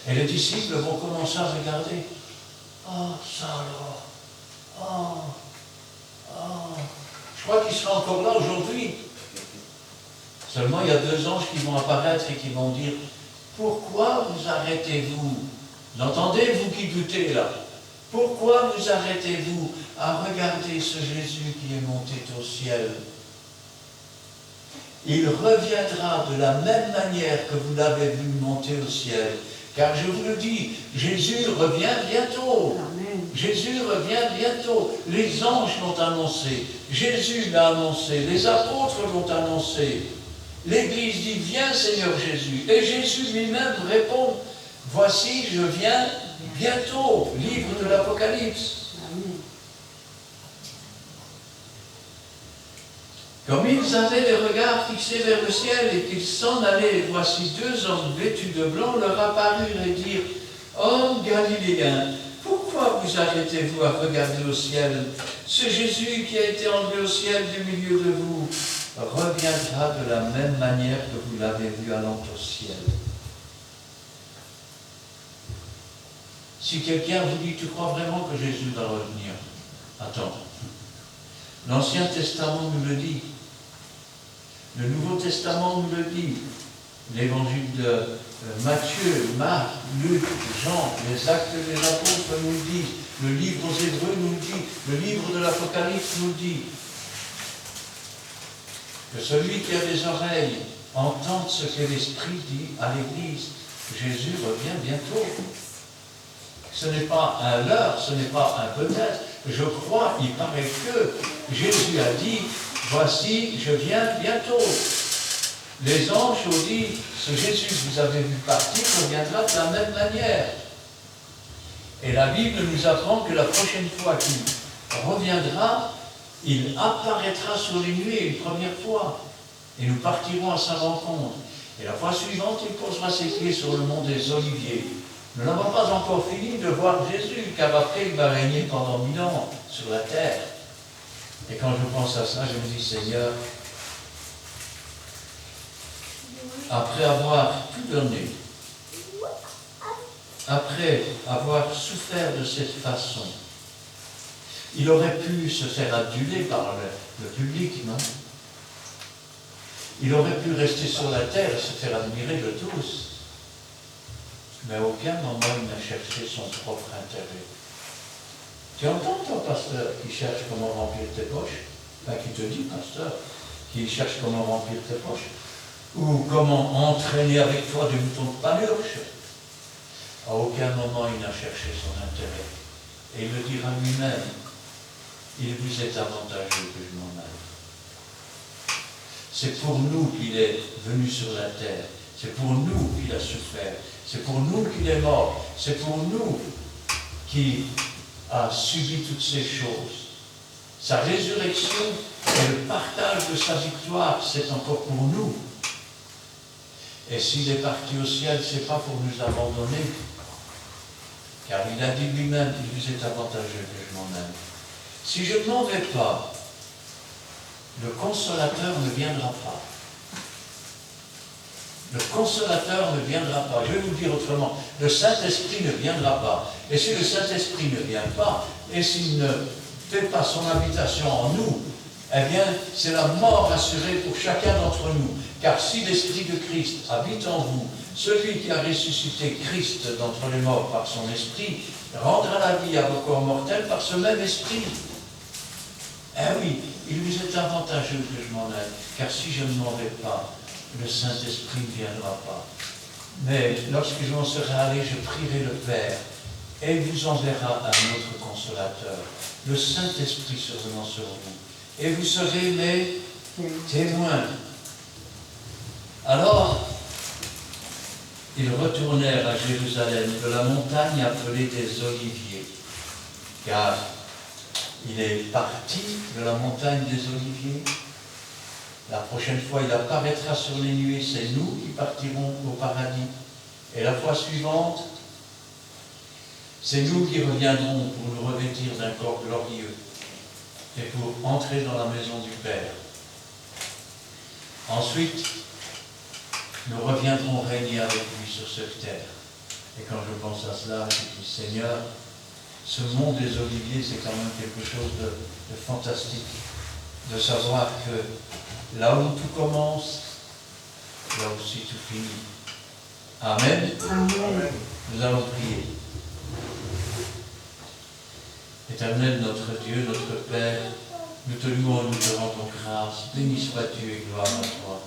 Et les disciples vont commencer à regarder. Oh, ça alors. Je crois qu'il sera encore là aujourd'hui. Seulement, il y a 2 anges qui vont apparaître et qui vont dire, pourquoi vous arrêtez-vous? Vous entendez, vous qui doutez là? Pourquoi vous arrêtez-vous à regarder ce Jésus qui est monté au ciel? Il reviendra de la même manière que vous l'avez vu monter au ciel. Car je vous le dis, Jésus revient bientôt. Amen. Jésus revient bientôt. Les anges l'ont annoncé. Jésus l'a annoncé. Les apôtres l'ont annoncé. L'Église dit, viens Seigneur Jésus. Et Jésus lui-même répond, voici, je viens bientôt. Livre de l'Apocalypse. Amen. Comme ils avaient les regards fixés vers le ciel et qu'ils s'en allaient, voici 2 hommes vêtus de blanc leur apparurent et dirent, hommes galiléens, pourquoi vous arrêtez-vous à regarder au ciel? Ce Jésus qui a été enlevé au ciel du milieu de vous reviendra de la même manière que vous l'avez vu allant au ciel. Si quelqu'un vous dit, tu crois vraiment que Jésus va revenir? Attends. L'Ancien Testament nous le dit. Le Nouveau Testament nous le dit. L'évangile de Matthieu, Marc, Luc, Jean, les actes des apôtres nous le disent. Le livre aux Hébreux nous le dit. Le livre de l'Apocalypse nous le dit. Que celui qui a des oreilles entende ce que l'Esprit dit à l'Église. Jésus revient bientôt. Ce n'est pas un leurre, ce n'est pas un peut-être. Je crois, il paraît que Jésus a dit, voici, je viens bientôt. Les anges ont dit, ce Jésus que vous avez vu partir reviendra de la même manière. Et la Bible nous apprend que la prochaine fois qu'il reviendra, il apparaîtra sur les nuées une première fois. Et nous partirons à sa rencontre. Et la fois suivante, il posera ses pieds sur le mont des Oliviers. Nous n'avons pas encore fini de voir Jésus, car après il va régner pendant 1000 ans sur la terre. Et quand je pense à ça, je me dis, Seigneur, après avoir tout donné, après avoir souffert de cette façon, il aurait pu se faire aduler par le public, non? Il aurait pu rester sur la terre et se faire admirer de tous. Mais à aucun moment il n'a cherché son propre intérêt. Tu entends ton pasteur qui cherche comment remplir tes poches? Enfin, qui te dit, pasteur, qui cherche comment remplir tes poches? Ou comment entraîner avec toi des moutons de panurge? À aucun moment il n'a cherché son intérêt. Et il le dira lui-même, il vous est avantageux que je m'en aille. C'est pour nous qu'il est venu sur la terre. C'est pour nous qu'il a souffert. C'est pour nous qu'il est mort. C'est pour nous qu'il a subi toutes ces choses. Sa résurrection et le partage de sa victoire, c'est encore pour nous. Et s'il est parti au ciel, ce n'est pas pour nous abandonner. Car il a dit lui-même, il vous est avantageux que je m'en aille. Si je ne m'en vais pas, le consolateur ne viendra pas. Le consolateur ne viendra pas. Je vais vous le dire autrement. Le Saint-Esprit ne viendra pas. Et si le Saint-Esprit ne vient pas, et s'il ne fait pas son habitation en nous, eh bien, c'est la mort assurée pour chacun d'entre nous. Car si l'Esprit de Christ habite en vous, celui qui a ressuscité Christ d'entre les morts par son Esprit, rendra la vie à vos corps mortels par ce même Esprit. Eh oui, il vous est avantageux que je m'en aille, car si je ne m'en vais pas, le Saint-Esprit ne viendra pas. Mais lorsque je m'en serai allé, je prierai le Père, et il vous enverra un autre consolateur, le Saint-Esprit survenant sur vous. Et vous serez mes témoins. Alors, ils retournèrent à Jérusalem de la montagne appelée des Oliviers, car il est parti de la montagne des Oliviers. La prochaine fois, il apparaîtra sur les nuées, c'est nous qui partirons au paradis. Et la fois suivante, c'est nous qui reviendrons pour nous revêtir d'un corps glorieux et pour entrer dans la maison du Père. Ensuite, nous reviendrons régner avec lui sur cette terre. Et quand je pense à cela, je dis, Seigneur, ce monde des Oliviers, c'est quand même quelque chose de fantastique, de savoir que là où tout commence, là aussi tout finit. Amen. Amen. Nous allons prier. Éternel, notre Dieu, notre Père, nous te louons, nous te rendons grâce. Béni sois-tu et gloire à toi.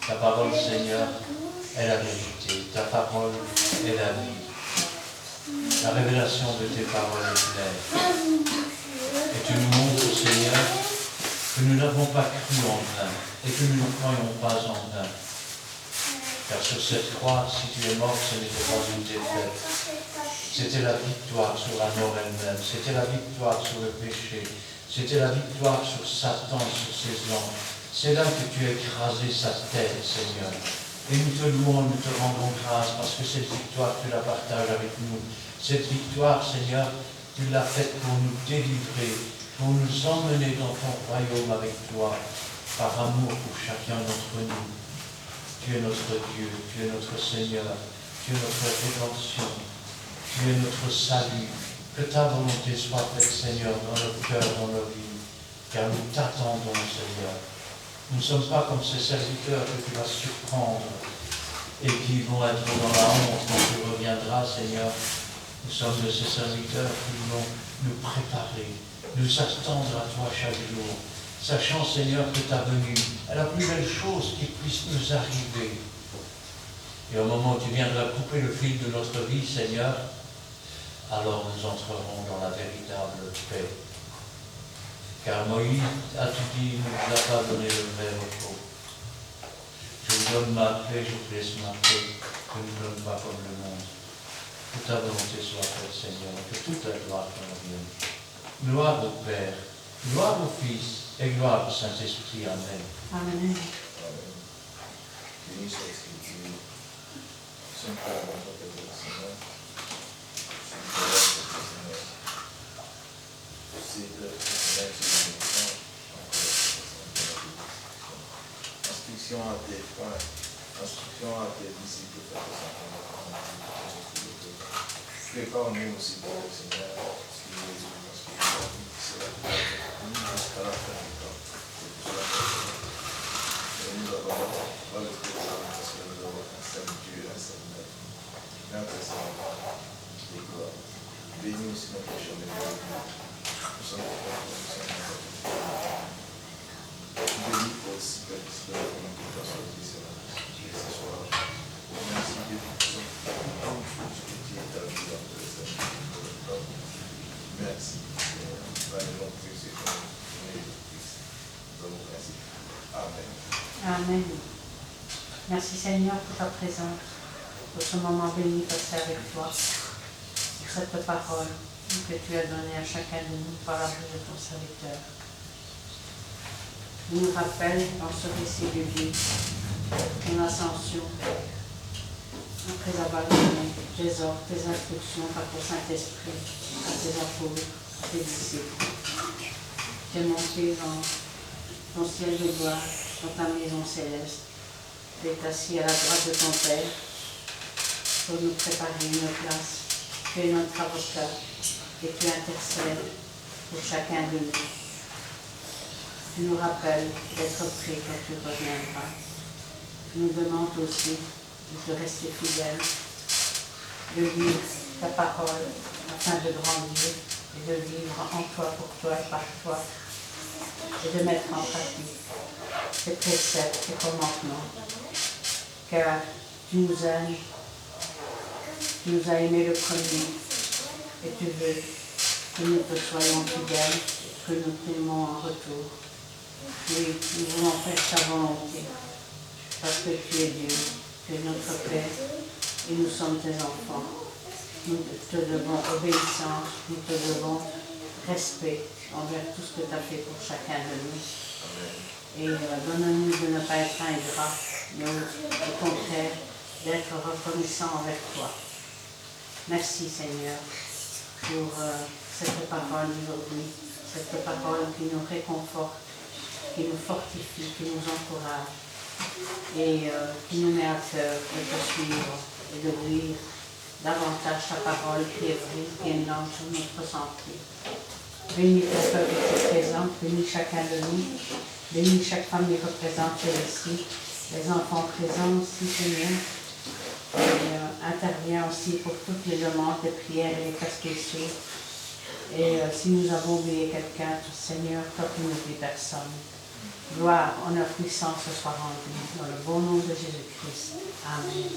Ta parole, Seigneur, est la vérité. Ta parole est la vie. La révélation de tes paroles est claire. Et tu nous montres, Seigneur, que nous n'avons pas cru en vain et que nous ne croyons pas en vain. Car sur cette croix, si tu es mort, ce n'était pas une défaite. C'était la victoire sur la mort elle-même. C'était la victoire sur le péché. C'était la victoire sur Satan, sur ses anges. C'est là que tu as écrasé sa tête, Seigneur. Et nous te louons, nous te rendons grâce parce que cette victoire, tu la partages avec nous. Cette victoire, Seigneur, tu l'as faite pour nous délivrer, pour nous emmener dans ton royaume avec toi, par amour pour chacun d'entre nous. Tu es notre Dieu, tu es notre Seigneur, tu es notre rédemption, tu es notre salut. Que ta volonté soit faite, Seigneur, dans nos cœurs, dans nos vies, car nous t'attendons, Seigneur. Nous ne sommes pas comme ces serviteurs que tu vas surprendre et qui vont être dans la honte quand tu reviendras, Seigneur. Nous sommes de ces serviteurs qui vont nous préparer, nous attendre à toi chaque jour, sachant, Seigneur, que ta venue est la plus belle chose qui puisse nous arriver. Et au moment où tu viendras couper le fil de notre vie, Seigneur, alors nous entrerons dans la véritable paix. Car Moïse, as-tu dit, ne nous a pas donné le vrai repos. Je vous donne ma paix, je vous laisse ma paix, que nous ne donne pas comme le monde. Que ta volonté soit faite, Seigneur, que toute la gloire t'en revienne. Gloire au Père, gloire au Fils et gloire au Saint-Esprit. Amen. Amen. Béni soit l'Écriture, Saint-Père, notre Père du Seigneur, c'est le Seigneur qui nous entend, instruction à tes frères, instruction à tes disciples, prépare-nous aussi pour le Seigneur, qui nous est jusqu'à la fin du temps. Et nous avons pas le trésor parce que nous avons un seul Dieu, un seul Maître, notre Seigneur, et gloire. Bénis aussi notre chemin de vie. Nous sommes bénis aussi que ce soit comme nous avons sorti ce soir. Merci Dieu pour tout ce que tu es établi dans le Seigneur. Merci. Par le nom de Jésus, Jésus-Christ. Nous avons merci. Amen. Amen. Merci Seigneur pour ta présence, pour ce moment béni passé avec toi, pour cette parole que tu as donnée à chacun de nous par la bouche de ton serviteur. Il nous rappelle dans ce récit de vie ton ascension, après avoir donné tes ordres, tes instructions par ton Saint-Esprit à tes apôtres, à tes disciples. Tu es monté dans ton ciel de gloire, dans ta maison céleste. Tu es assis à la droite de ton Père pour nous préparer une place. Tu es notre avocat et tu intercèdes pour chacun de nous. Tu nous rappelles d'être prêts quand tu reviendras. Tu nous demandes aussi de te rester fidèle, de lire ta parole afin de grandir et de vivre en toi, pour toi et par toi, et de mettre en pratique tes préceptes, tes commandements, car tu nous aimes, tu nous as aimés le premier, et tu veux que nous te soyons fidèles, que nous t'aimons en retour. Oui, nous voulons faire ta volonté, parce que tu es Dieu, tu es notre Père, et nous sommes tes enfants. Nous te devons obéissance, nous te devons respect envers tout ce que tu as fait pour chacun de nous. Et donne-nous de ne pas être ingrats, mais au contraire, d'être reconnaissants envers toi. Merci Seigneur pour cette parole d'aujourd'hui, cette parole qui nous réconforte, qui nous fortifie, qui nous encourage et qui nous met à cœur de te suivre et de lire davantage ta parole qui est vraie, qui est énorme sur notre sentier. Bénis ton peuple qui est présent, bénis chacun de nous, bénis chaque famille représentée ici, les enfants présents aussi, Seigneur. Et interviens aussi pour toutes les demandes, les prières et les cas spéciaux. Et si nous avons oublié quelqu'un, Seigneur, toi qui n'oublies personne. Gloire, honneur, puissance soit rendue dans le bon nom de Jésus-Christ. Amen.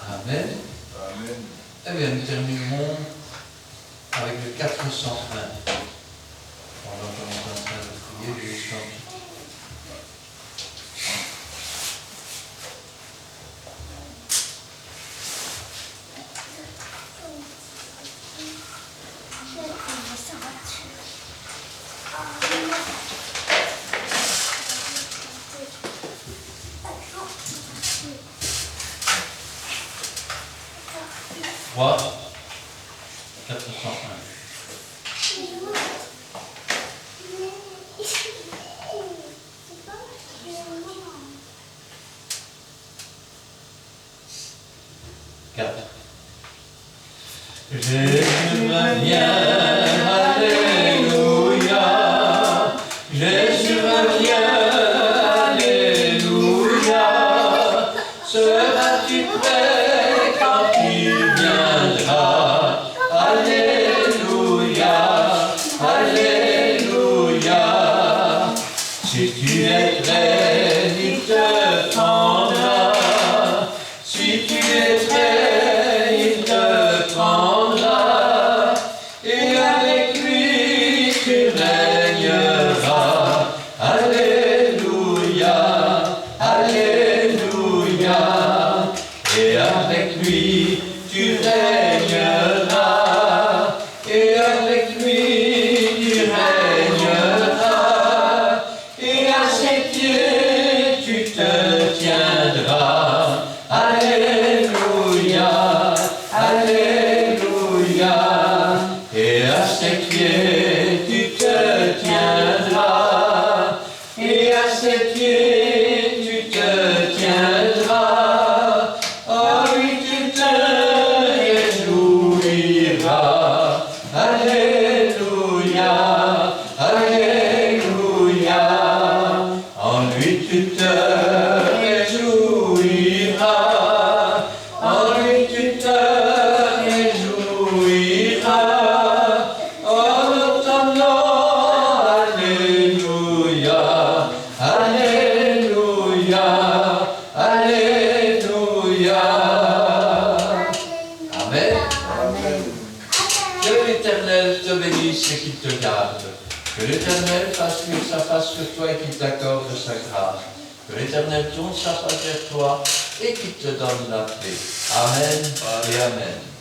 Amen. Amen. Eh bien, nous terminerons avec le 401. Pendant qu'on est en train de prier, je chante. Trois, 401. Quatre. Jésus revient, alléluia. Jésus revient, alléluia. Seras-tu prêt quand il viendra? Alléluia, alléluia. Si tu es prêt, il te prendra. Si tu es prêt, il te prendra. Et avec lui, tu régneras. Alléluia, alléluia. Et avec lui, tu régneras. Et avec lui, tu régneras. Et à ses pieds, tu te tiendras. Alléluia, alléluia. Et à ses pieds, tu te tiendras. Et à ses pieds, tu te tiendras. Oh oui, tu te réjouiras. Alléluia, alléluia. En lui tu te réjouiras. En lui tu te réjouiras. Oh, ton nom, alléluia, alléluia, alléluia. Amen. Que l'Éternel te bénisse et qu'il te garde. Que l'Éternel fasse luire sa face sur toi et qu'il t'accorde sa grâce. Que l'Éternel tourne sa face vers toi et qu'il te donne la paix. Amen et amen.